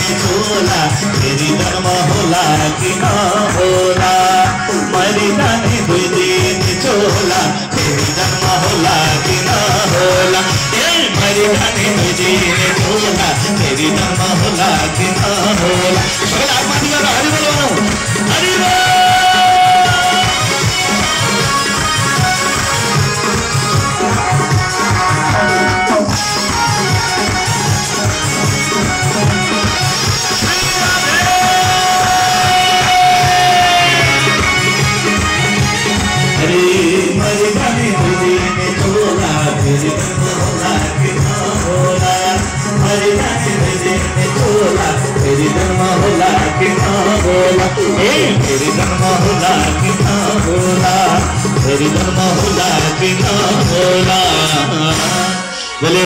में झोला तेरी जन्म होला कि ना होला मरी जाने तुझे में झोला तेरी जन्म होला कि ना होला मरी जाने तुझे में झोला तेरी जन्म होला कि ना होला हरि बोलो हरि बोल तेरी जन्म होला कि ना होला तेरी जन्म होला कि ना होला तेरी जन्म होला कि ना होला।